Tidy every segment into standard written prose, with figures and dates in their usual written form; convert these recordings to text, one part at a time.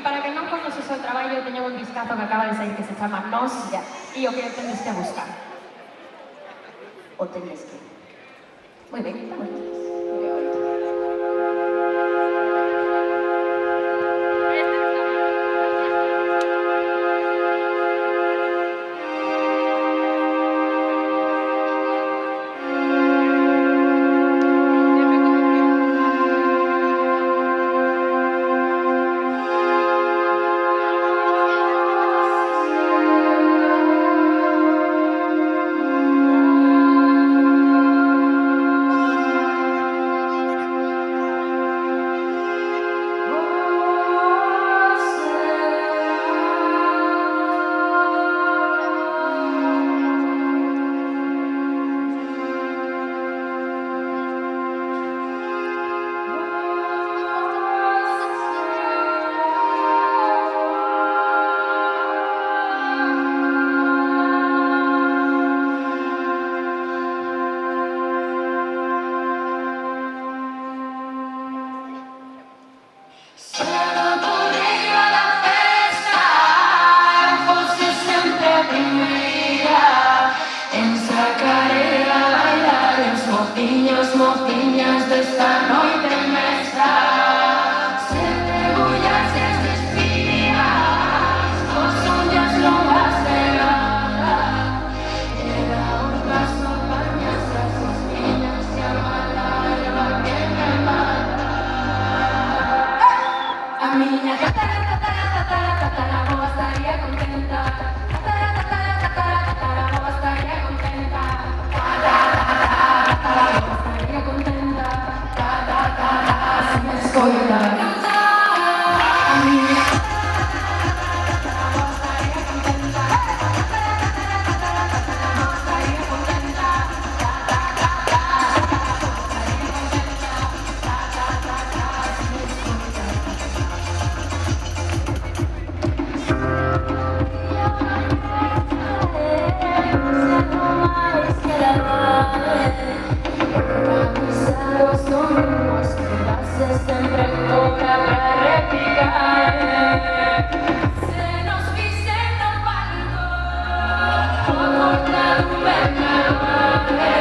para que non coñeces o traballo, teño un discazo que acaba de sair que se chama Nósia, e o que tendes que buscar. O tendes que. Moi ben, estamos listos. Mocinhas desta noite mestra, sete bullas e espías, os uñas longas de gata, era un paso pañas tras as miñas e a mala erva que me mata. A miña tatara estaría contenta, tatara estaría contenta, estaría contenta, si me escoita cantar. A miña estaría contenta, estaría contenta, si me escoita. Sempre ancora per replicare. Se non spisse dal palco, ho portato un bel male.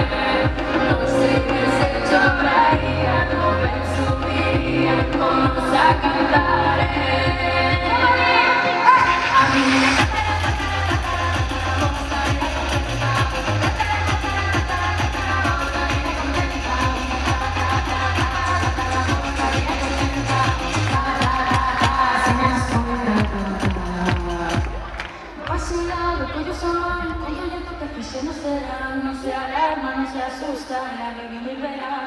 Non sei che se giocaria, come subiria, come sa cantare. A mia no se alarma, no se asusta, la bebí mil veras.